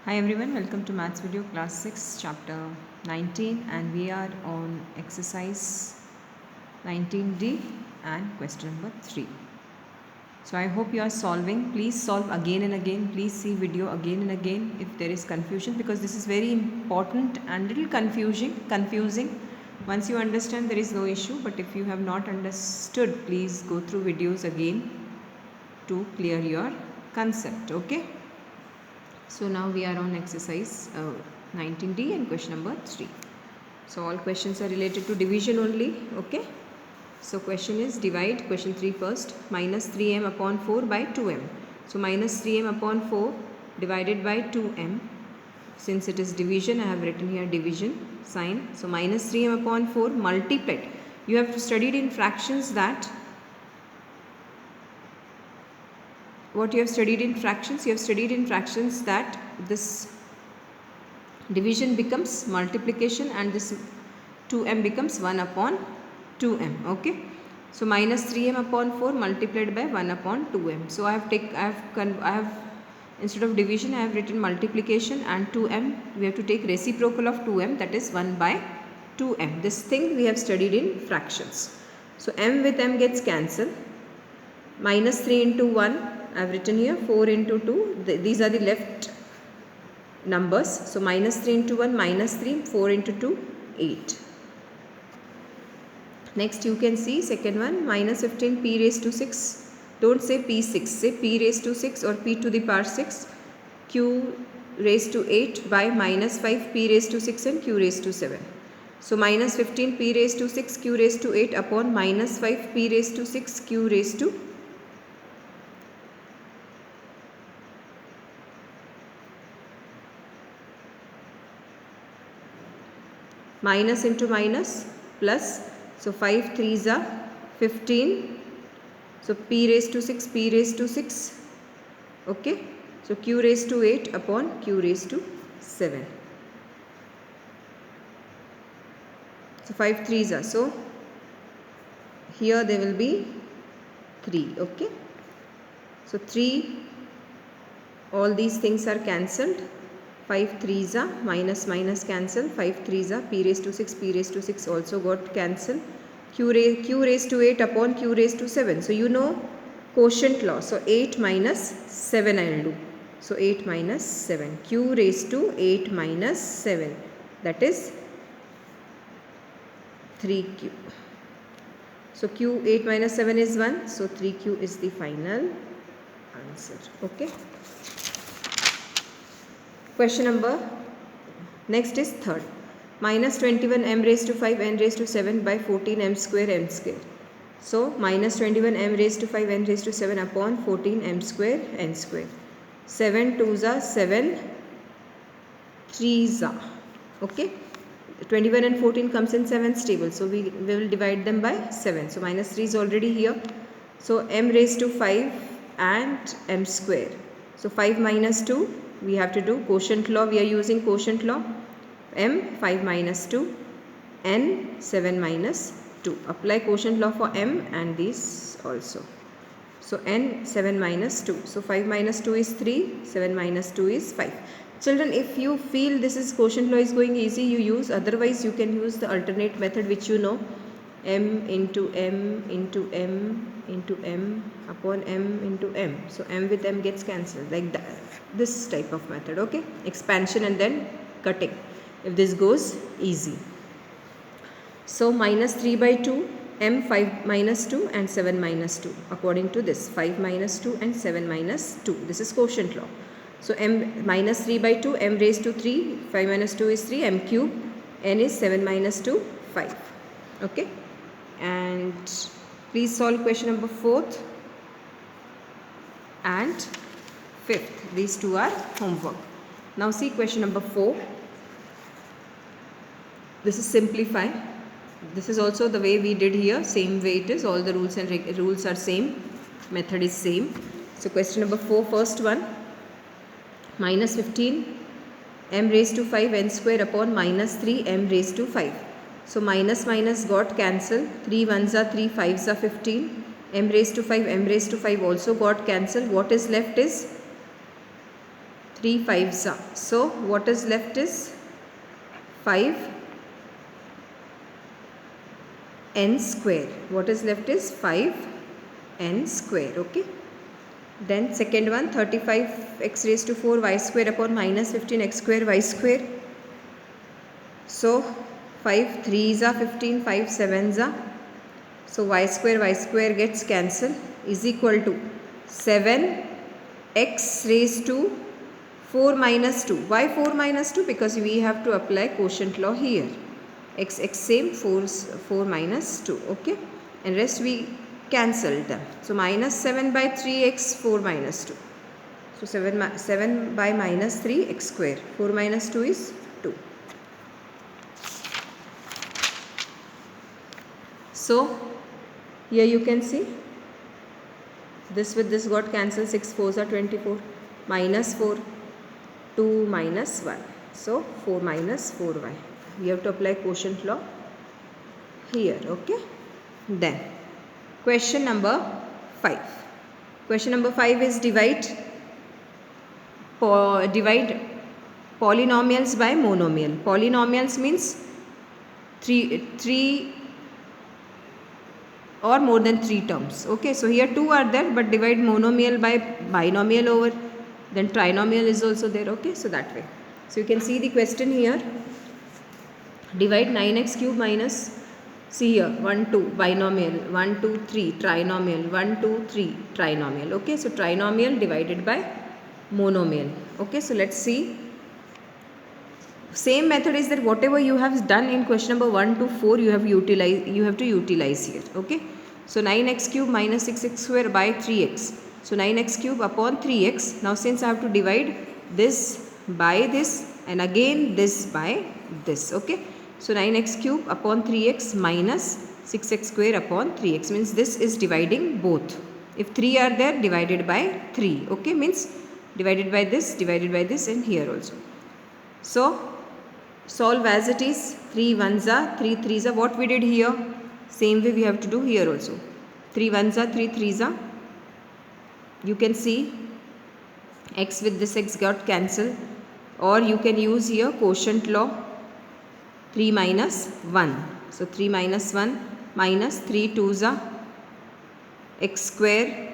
Hi everyone, welcome to Maths video class 6 chapter 19 and we are on exercise 19D and question number 3. So I hope you are solving. Please solve again and again. Please see video again and again if there is confusion, because this is very important and little confusing. Once you understand, there is no issue, but if you have not understood, please go through videos again to clear your concept. Okay. So now we are on exercise 19D and question number 3. So all questions are related to division only. Okay. So question is divide question 3 first. Minus 3m upon 4 by 2m. So minus 3m upon 4 divided by 2m. Since it is division, I have written here division sign. So minus 3m upon 4 multiplied. You have studied in fractions that what you have studied in fractions, you have studied in fractions that this division becomes multiplication and this 2m becomes 1 upon 2m. Okay. So minus 3m upon 4 multiplied by 1 upon 2m. So I have instead of division I have written multiplication, and 2m we have to take reciprocal of 2m, that is 1 by 2m. This thing we have studied in fractions. So m with m gets cancelled. Minus 3 into 1 I have written here, 4 into 2. These are the left numbers. So minus 3 into 1, minus 3, 4 into 2, 8. Next you can see second one, minus 15 p raised to 6. Don't say p6, say p raised to 6 or p to the power 6. Q raised to 8 by minus 5 p raised to 6 and q raised to 7. So minus 15 p raised to 6 q raised to 8 upon minus 5 p raised to 6 q raised to minus into minus plus. So 5 3s are 15. So p raised to 6, p raised to 6. Okay. So q raised to 8 upon q raised to 7. So 5 3s are. So here there will be 3. Okay. So 3, all these things are cancelled. 5 3s are minus minus cancel. 5 3s are p raised to 6, p raised to 6 also got cancelled. Q raised to 8 upon q raised to 7. So you know quotient law. So 8 minus 7 I will do. So 8 minus 7. Q raised to 8 minus 7. That is 3q. So q 8 minus 7 is 1. So 3q is the final answer. Okay. Question number next is third. Minus 21 m raised to 5 n raised to 7 by 14 m square n square. So minus 21 m raised to 5 n raised to 7 upon 14 m square n square. 7 2s are 7 3s are. Okay. 21 and 14 comes in 7's table. So we will divide them by 7. So minus 3 is already here. So m raised to 5 and m square. So 5 minus 2. We have to do quotient law. We are using quotient law. M 5 minus 2, n 7 minus 2. Apply quotient law for m and these also. So n 7 minus 2. So 5 minus 2 is 3, 7 minus 2 is 5. Children, if you feel this is quotient law is going easy, you use. Otherwise you can use the alternate method which you know. M into m into m into m upon m into m. So m with m gets cancelled, like that. This type of method. Okay. Expansion and then cutting. If this goes easy. So minus 3 by 2, m 5 minus 2 and 7 minus 2. According to this, 5 minus 2 and 7 minus 2. This is quotient law. So m minus 3 by 2, m raised to 3, 5 minus 2 is 3, m cube, n is 7 minus 2, 5. Okay. And please solve question number 4th and 5th. These two are homework. Now see question number 4. This is simplify. This is also the way we did here. Same way it is. All the rules and rules are same. Method is same. So question number 4, first one. Minus 15 m raised to 5 n square upon minus 3 m raised to 5. So minus minus got cancelled. 3 1s are 3, 5s are 15. M raised to 5, m raised to 5 also got cancelled. What is left is 3 5s are. So what is left is 5 n square. What is left is 5 n square. Okay. Then second one, 35x raised to 4 y square upon minus 15 x square y square. So 5 3s are 15, 5 7s are. So y square gets cancelled is equal to 7x raised to 4 minus 2. Why 4 minus 2? Because we have to apply quotient law here. X same, 4 minus 2. Okay. And rest we cancel them. So minus 7 by 3x, 4 minus 2. So 7 by minus 3 x square. 4 minus 2 is 2. So here you can see this with this got cancelled. 6 4s are 24. Minus 4, 2 minus 1. So 4 minus 4y. We have to apply quotient law here. Okay. Then question number 5. Question number 5 is divide polynomials by monomial. Polynomials means three or more than 3 terms. Okay, so here 2 are there, but divide monomial by binomial over, then trinomial is also there. Okay, so that way. So you can see the question here. Divide 9x cube minus, see here, 1 2 binomial, 1 2 3 trinomial, 1 2 3 trinomial. Okay, so trinomial divided by monomial. Okay, so let's see. Same method is that whatever you have done in question number 1 to 4 you have to utilize here. Okay, so 9x cube minus 6x square by 3x. So 9x cube upon 3x. Now since I have to divide this by this and again this by this. Okay, so 9x cube upon 3x minus 6x square upon 3x means this is dividing both. If 3 are there, divided by 3. Okay, means divided by this and here also. So solve as it is. 3 1s are, 3 3s are. What we did here, same way we have to do here also. 3 1s are, 3 3s are. You can see x with this x got cancelled, or you can use here quotient law. 3 minus 1. So 3 minus 1 minus 3 2s are x square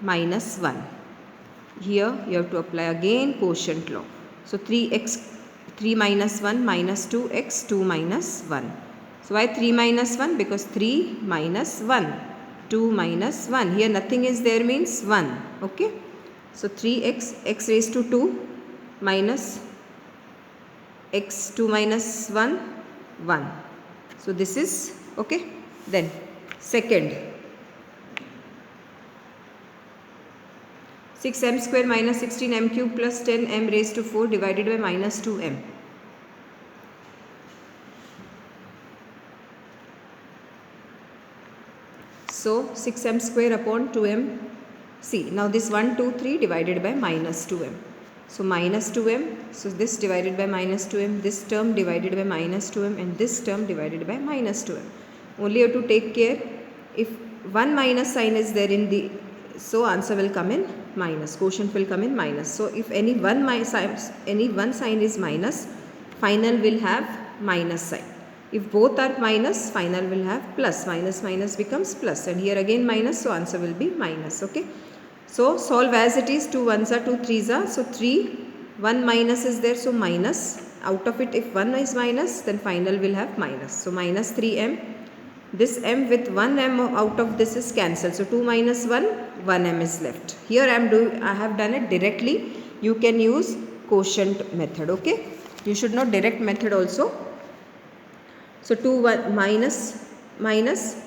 minus 1. Here you have to apply again quotient law. So 3 minus 1 minus 2x, 2 minus 1. So why 3 minus 1? Because 3 minus 1, 2 minus 1. Here nothing is there means 1. Okay. So 3x, x raised to 2 minus x 2 minus 1, 1. So this is okay. Then second, 6m square minus 16m cube plus 10m raised to 4 divided by minus 2m. So 6m square upon 2m. See, now this 1 2 3 divided by minus 2m. So minus 2m. So this divided by minus 2m. This term divided by minus 2m and this term divided by minus 2m. Only you have to take care. If one minus sign is there in the, so answer will come in minus. Quotient will come in minus. So if any one sign is minus, final will have minus sign. If both are minus, final will have plus. Minus minus becomes plus, and here again minus, so answer will be minus. Okay. So solve as it is. 2 1s are, 2 3s are. So 3, 1 minus is there, so minus. Out of it, if 1 is minus, then final will have minus. So minus 3m. This m with 1m out of this is cancelled. So 2 minus 1, 1m is left. Here I have done it directly. You can use quotient method. Okay. You should know direct method also. So 2 1 minus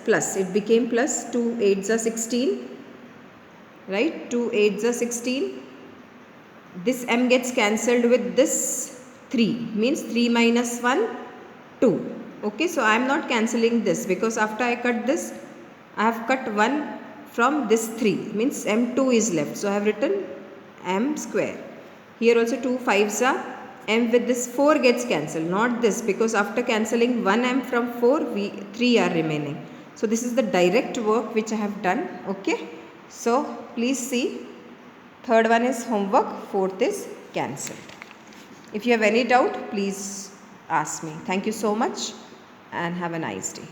plus. It became plus. 2 8s are 16. Right, 2 8s are 16. This m gets cancelled with this 3, means 3 minus 1, 2. Okay, so I am not cancelling this because after I cut this, I have cut 1 from this 3, means m2 is left. So I have written m square. Here also 2 5s are, m with this 4 gets cancelled, not this, because after cancelling 1m from 4, 3 are remaining. So this is the direct work which I have done. Okay. So please see, third one is homework, fourth is cancelled. If you have any doubt, please ask me. Thank you so much and have a nice day.